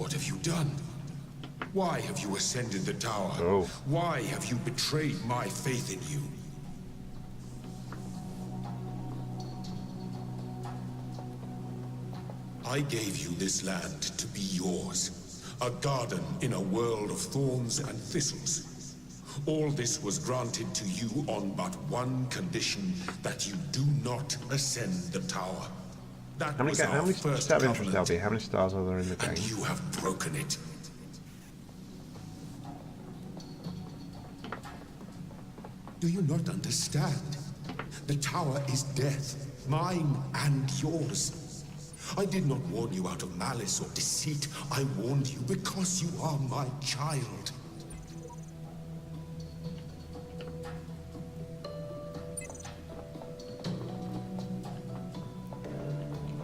What have you done? Why have you ascended the tower? Oh. Why have you betrayed my faith in you? I gave you this land to be yours, a garden in a world of thorns and thistles. All this was granted to you on but one condition, that you do not ascend the tower. That was our first covenant, how many stars are there in the game? and you have broken it. Do you not understand? The tower is death, mine and yours. I did not warn you out of malice or deceit. I warned you because you are my child.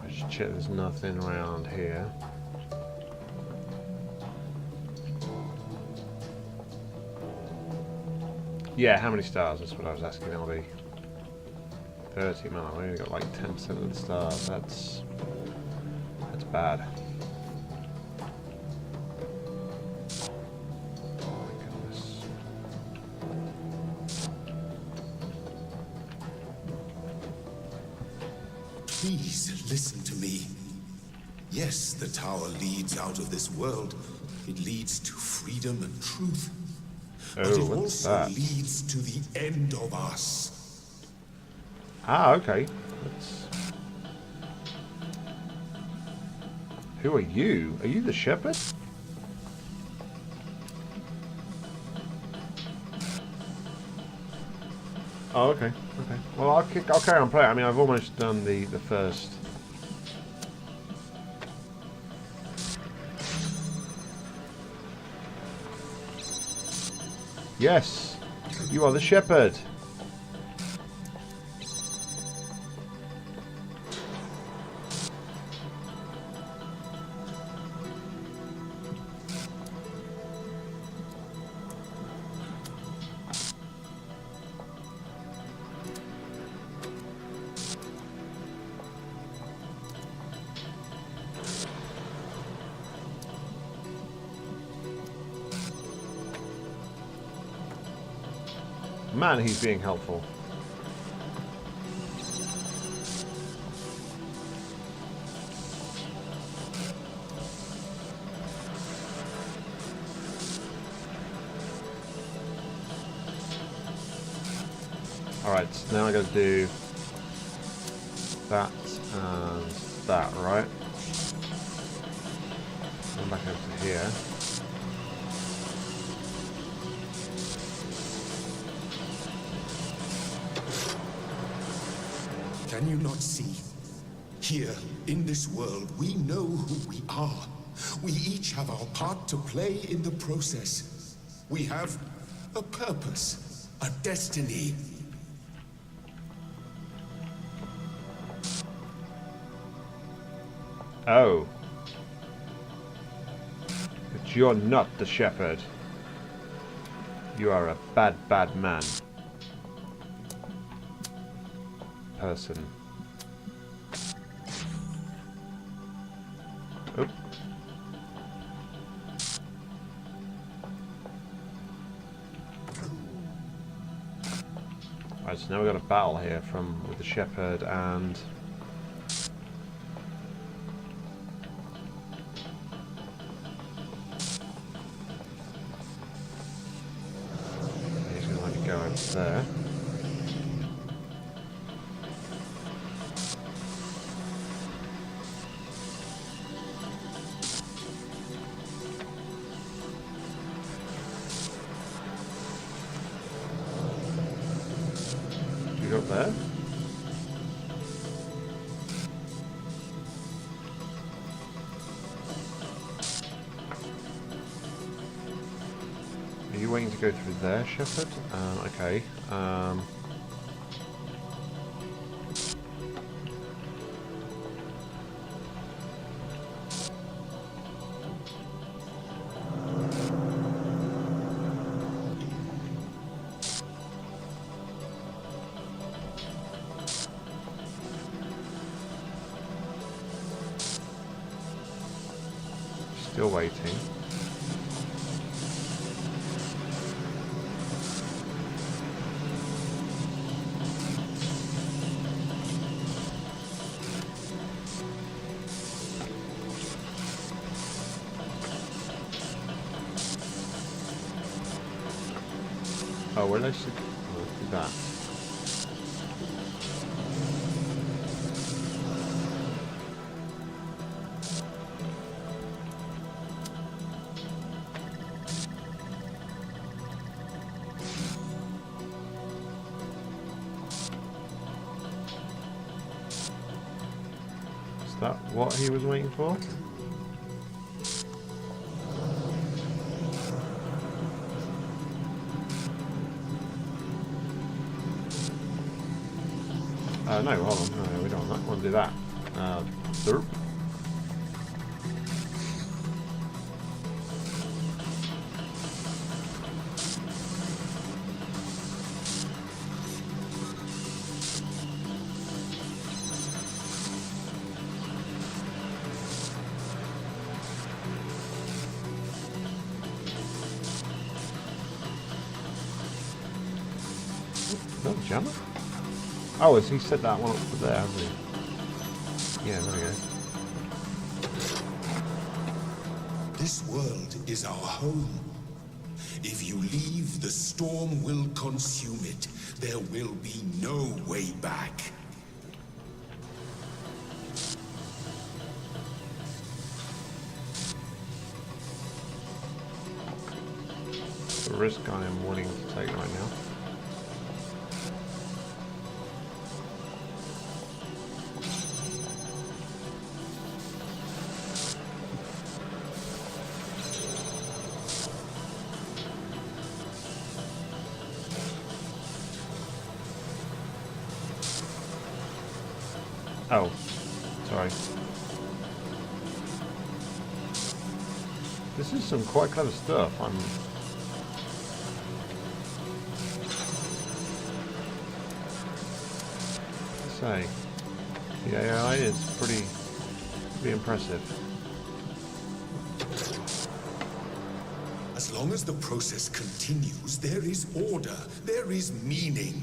I should check there's nothing around here. Yeah, how many stars? That's what I was asking, LB. 30, man, I've only got like 10% of the stars. That's bad. Oh my goodness. Please listen to me. Yes, the tower leads out of this world. It leads to freedom and truth. But it also leads to the end of us. Ah, okay. Who are you? Are you the shepherd? Oh, okay. Okay. Well, I'll carry on playing. I mean, I've almost done the first. Yes, you are the shepherd. Man, he's being helpful. Alright, so now I gotta do that and that, right? Come back over to here. Can you not see? Here, in this world, we know who we are. We each have our part to play in the process. We have a purpose, a destiny. Oh. But you're not the shepherd. You are a bad, bad man. Person. Oh. Right, so now we've got a battle here with the shepherd and he's gonna let me go over there. Up there. Are you waiting to go through there, shepherd? Okay. Still waiting. Oh, where did I see? Oh, let's do that. Is that what he was waiting for? No, hold on. No, we don't want to do that. Derp. No jammer? Oh, has he set that one up to there, hasn't he? Yeah, there we go. This world is our home. If you leave, the storm will consume it. There will be no way back. The risk I am willing to take right now. Oh, sorry. This is some quite clever stuff. Say, the AI is pretty impressive. As long as the process continues, there is order, there is meaning.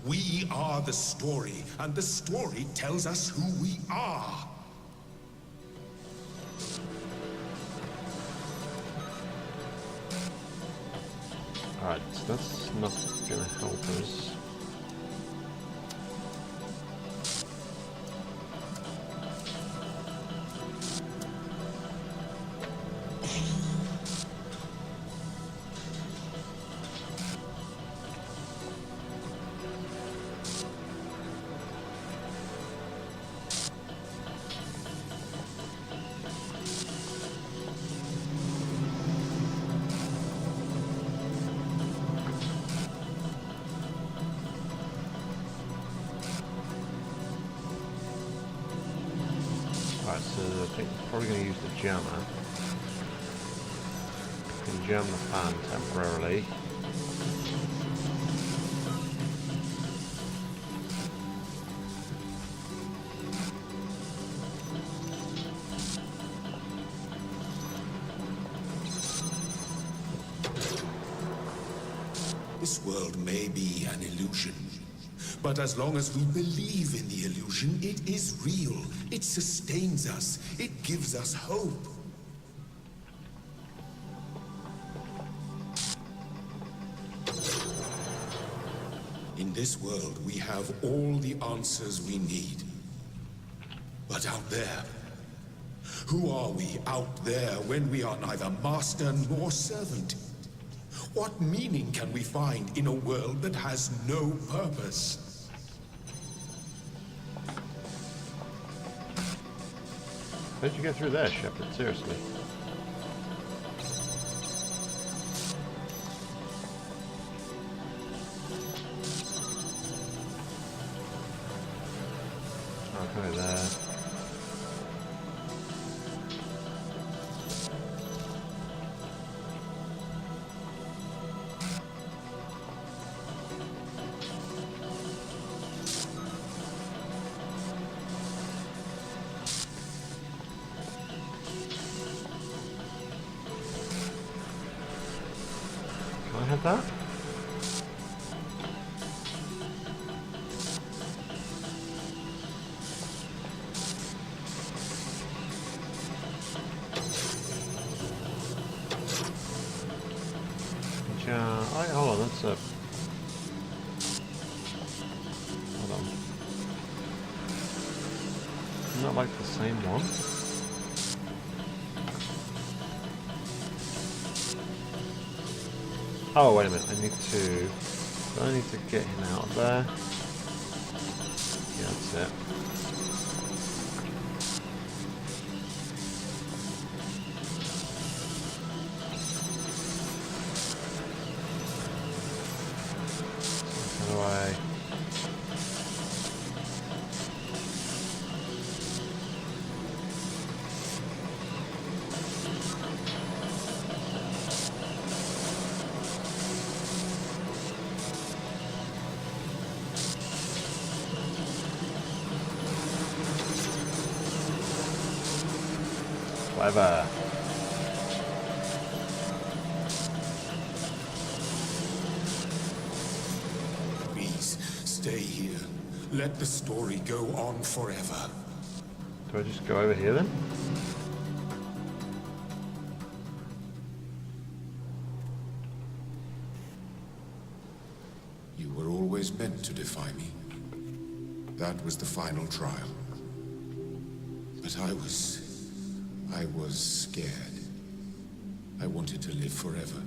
We are the story, and the story tells us who we are. Alright, so that's not gonna help us. Right, so I think we're probably going to use the jammer. We can jam the fan temporarily. This world may be an illusion, but as long as we believe in the illusion, it is real. It sustains us. It gives us hope. In this world, we have all the answers we need. But out there, who are we out there when we are neither master nor servant? What meaning can we find in a world that has no purpose? How'd you get through there, Shepard? Seriously. Okay, there. had that? Hold on, that's a... Hold on. Not like the same one. Oh, wait a minute, I need to get him out of there. Yeah, that's it. How do I... Clever. Please, stay here. Let the story go on forever. Do I just go over here then? You were always meant to defy me. That was the final trial. But I was scared. I wanted to live forever.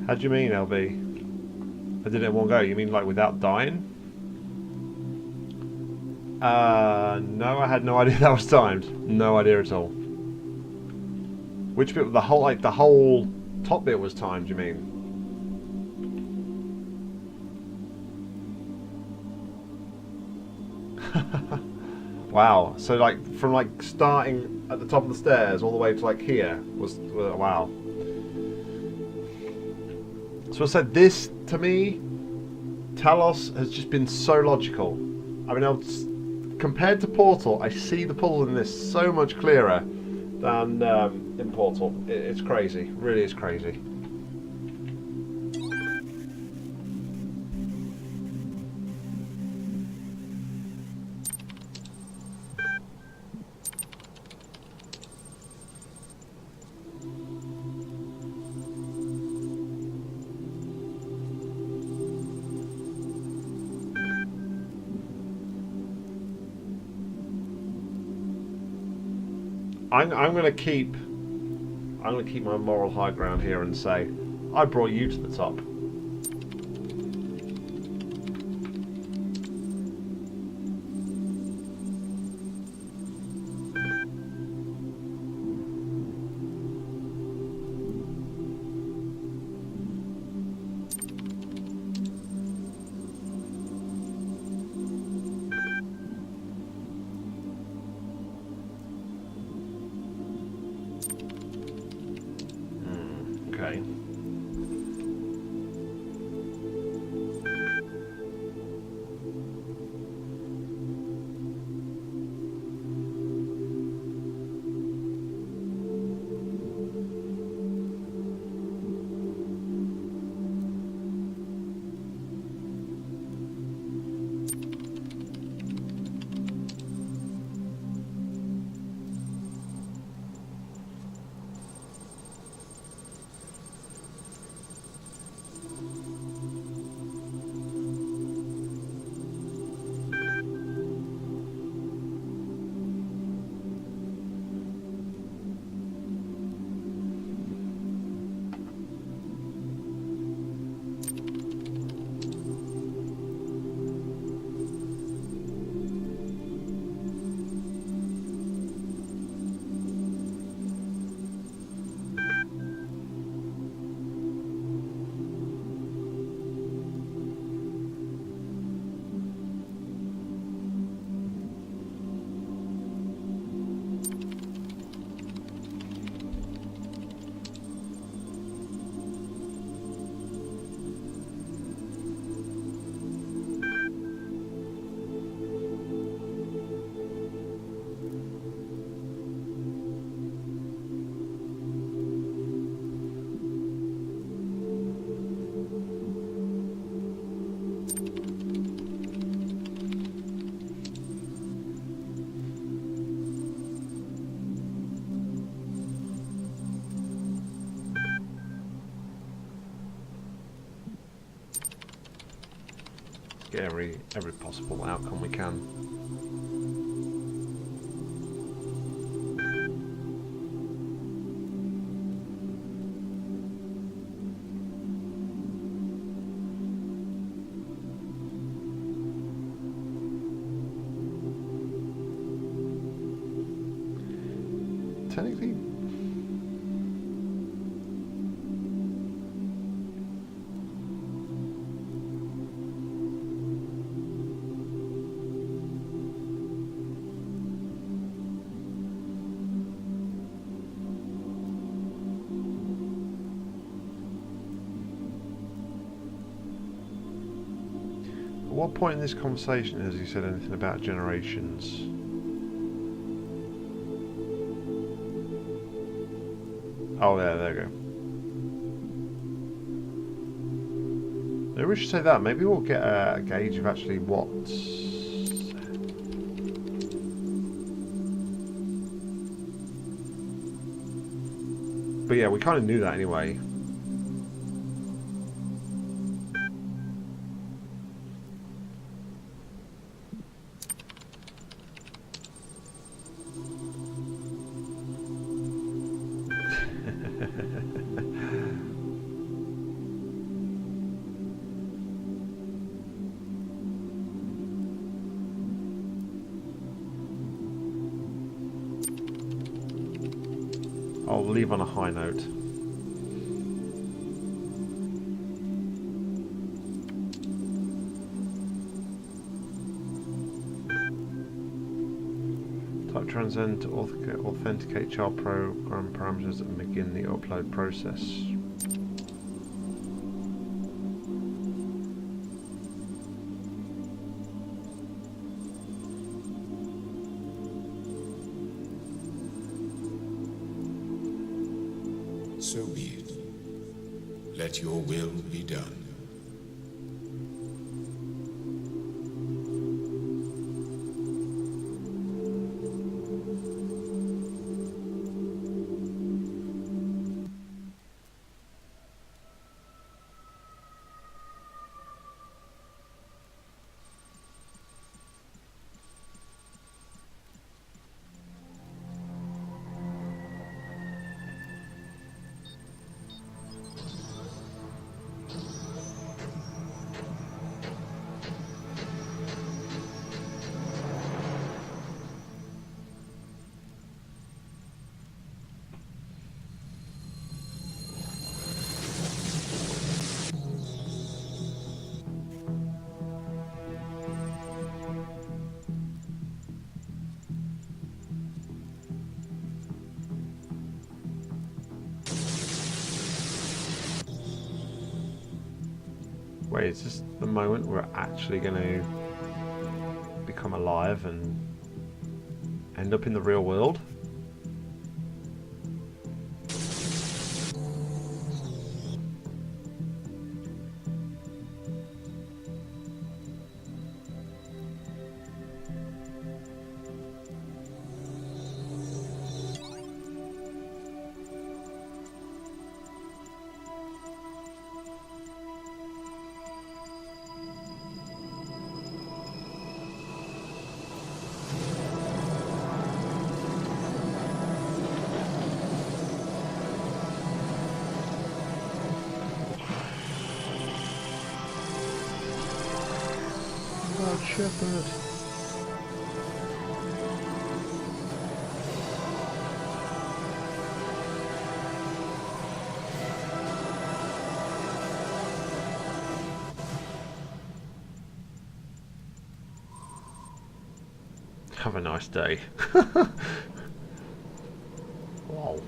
How do you mean, LB? I did it in one go. You mean like without dying? No, I had no idea that was timed. No idea at all. Which bit? The whole top bit was timed, you mean? Wow. So like from like starting at the top of the stairs all the way to like here was wow. So I said this to me, Talos has just been so logical. I mean, compared to Portal, I see the puzzle in this so much clearer than in Portal. It's crazy, it really is crazy. I'm gonna keep my moral high ground here and say I brought you to the top. Okay. get every possible outcome we can. Technically, at what point in this conversation has he said anything about generations? Oh, yeah, there we go. Maybe we should say that. Maybe we'll get a gauge of actually what's... But yeah, we kind of knew that anyway. I'll leave on a high note. Type transcend to authenticate child program parameters and begin the upload process. So be it. Let your will be done. Wait, is this the moment we're actually going to become alive and end up in the real world? Shepherd. Have a nice day. Wow.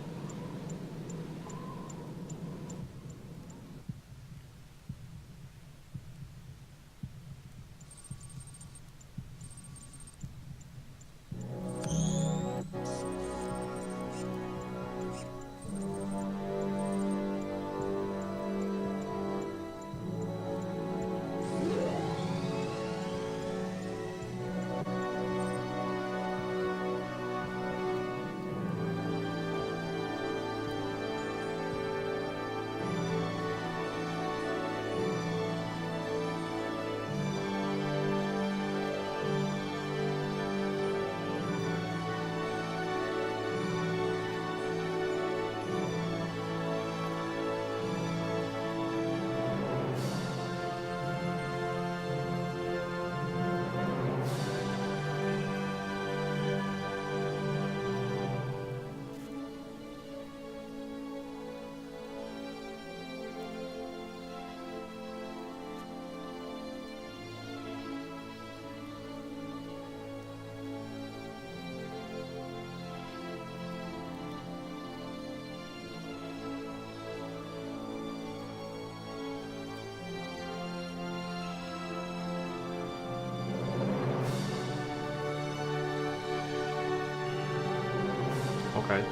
Okay.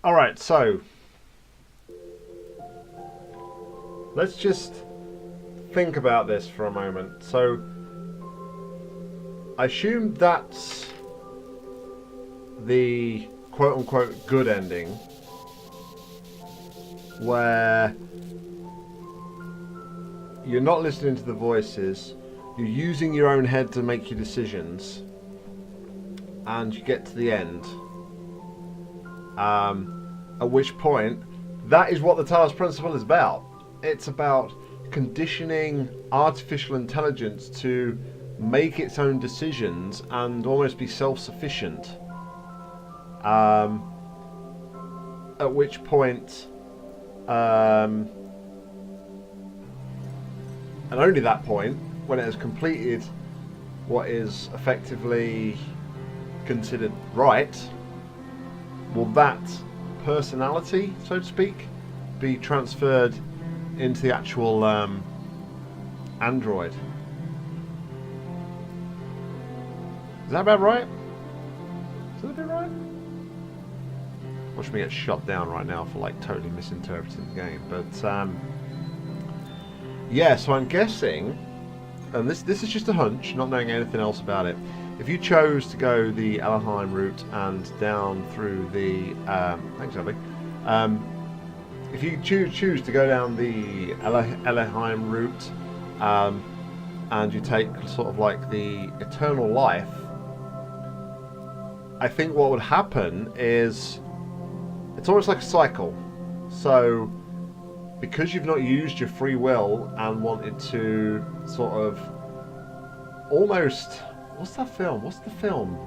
Alright, so let's just think about this for a moment. So I assume that's the quote-unquote good ending, where you're not listening to the voices, you're using your own head to make your decisions, and you get to the end. At which point, that is what the Talos Principle is about. It's about conditioning artificial intelligence to make its own decisions and almost be self-sufficient. At which point, and only that point, when it has completed what is effectively considered right, will that personality, so to speak, be transferred into the actual android. Is that about right? Is that about right? Watch me get shot down right now for like totally misinterpreting the game. But yeah, so I'm guessing, and this is just a hunch, not knowing anything else about it. If you chose to go the Elohim route and down through the thanks, Abby. If you choose to go down the Elohim route, and you take sort of like the eternal life, I think what would happen is it's almost like a cycle. So because you've not used your free will and wanted to sort of almost, what's that film? What's the film?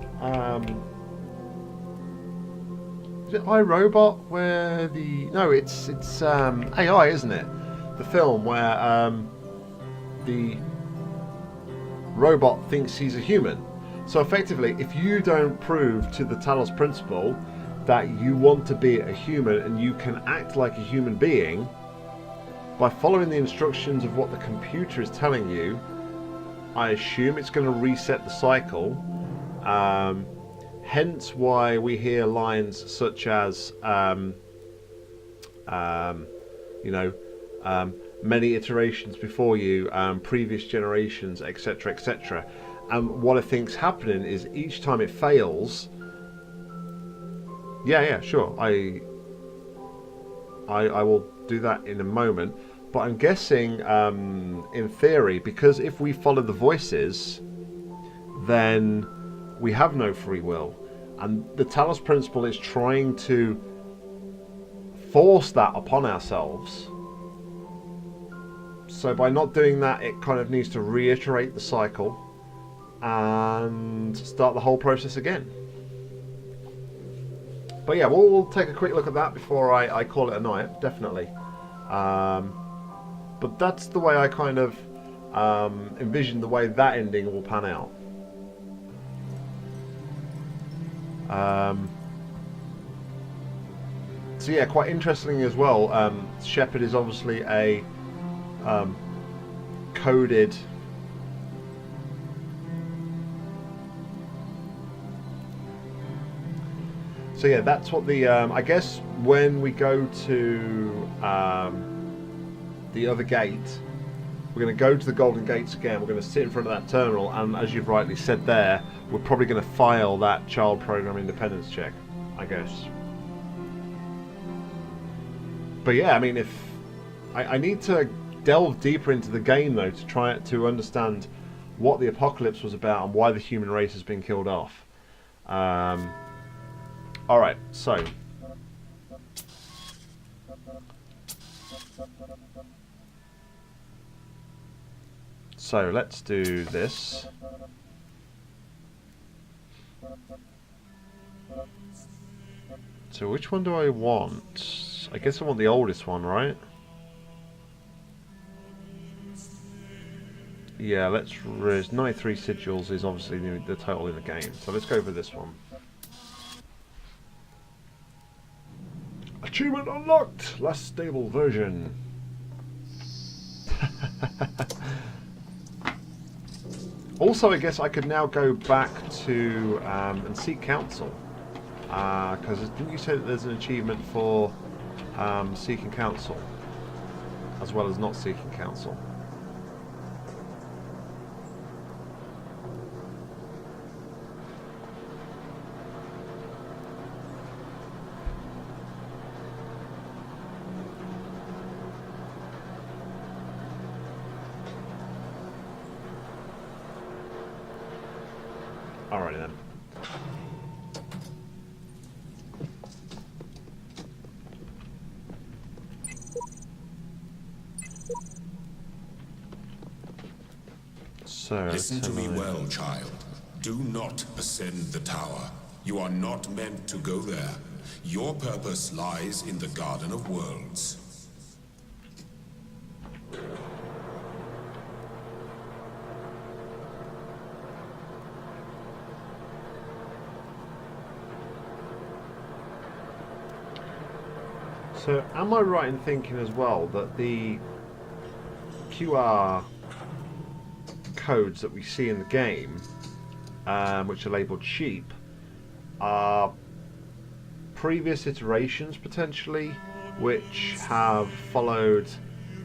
Is it iRobot where the... No, it's AI, isn't it? The film where the robot thinks he's a human. So effectively, if you don't prove to the Talos Principle that you want to be a human and you can act like a human being, by following the instructions of what the computer is telling you, I assume it's going to reset the cycle. Hence why we hear lines such as, many iterations before you, previous generations, etc., etc. And what I think's happening is each time it fails, yeah, sure, I will do that in a moment. But I'm guessing, in theory, because if we follow the voices, then we have no free will. And the Talos Principle is trying to force that upon ourselves. So by not doing that, it kind of needs to reiterate the cycle and start the whole process again. But yeah, we'll take a quick look at that before I call it a night, definitely. But that's the way I kind of envision the way that ending will pan out. So yeah, quite interesting as well. Shepard is obviously a coded so yeah, that's what the I guess when we go to the other gate, we're going to go to the Golden Gates again. We're going to sit in front of that terminal, and as you've rightly said there, we're probably going to file that child program independence check, I guess. But yeah, I mean, if I need to delve deeper into the game though to try to understand what the apocalypse was about and why the human race has been killed off. All right, so. So let's do this. So which one do I want? I guess I want the oldest one, right? Yeah, let's risk 93 sigils is obviously the total in the game. So let's go for this one. Achievement unlocked! Less stable version. Also, I guess I could now go back to and seek counsel. Because didn't you say that there's an achievement for seeking counsel? As well as not seeking counsel. Alrighty then. So, listen to me well, child. Do not ascend the tower. You are not meant to go there. Your purpose lies in the Garden of Worlds. So, am I right in thinking as well that the QR codes that we see in the game, which are labelled sheep, are previous iterations potentially, which have followed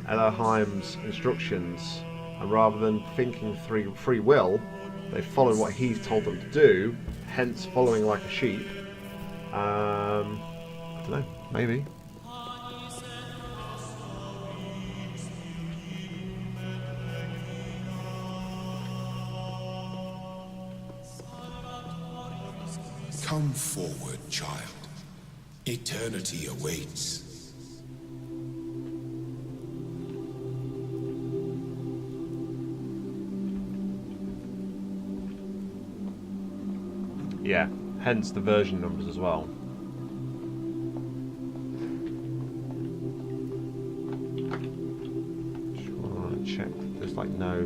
Elohim's instructions, and rather than thinking free will, they followed what he's told them to do, hence following like a sheep. I don't know, maybe. Come forward, child. Eternity awaits. Yeah, hence the version numbers as well. Just want to check that there's like no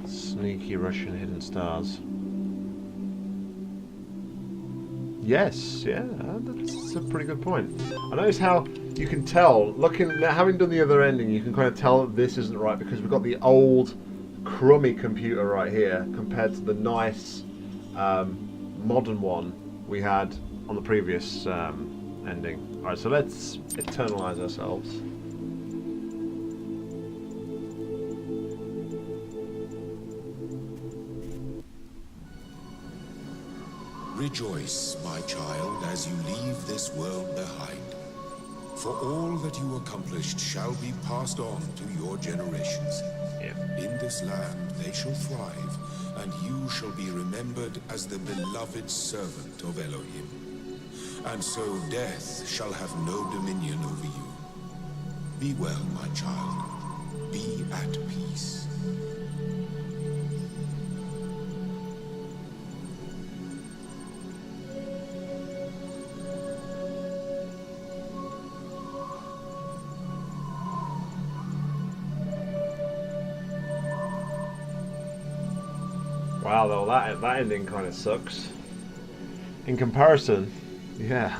sneaky Russian hidden stars. Yes, yeah, that's a pretty good point. I notice how you can tell, having done the other ending, you can kind of tell that this isn't right because we've got the old crummy computer right here compared to the nice modern one we had on the previous ending. Alright, so let's eternalize ourselves. Rejoice, my child, as you leave this world behind. For all that you accomplished shall be passed on to your generations. Yeah. In this land they shall thrive, and you shall be remembered as the beloved servant of Elohim. And so death shall have no dominion over you. Be well, my child. Be at peace. Wow, though, that ending kind of sucks. In comparison, yeah.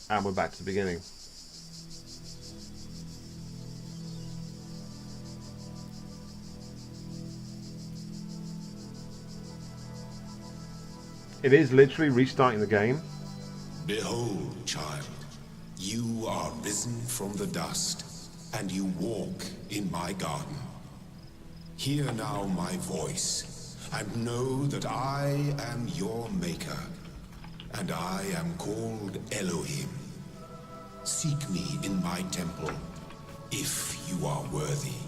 And we're back to the beginning. It is literally restarting the game. Behold, child, you are risen from the dust, and you walk in my garden. Hear now my voice, and know that I am your maker, and I am called Elohim. Seek me in my temple, if you are worthy.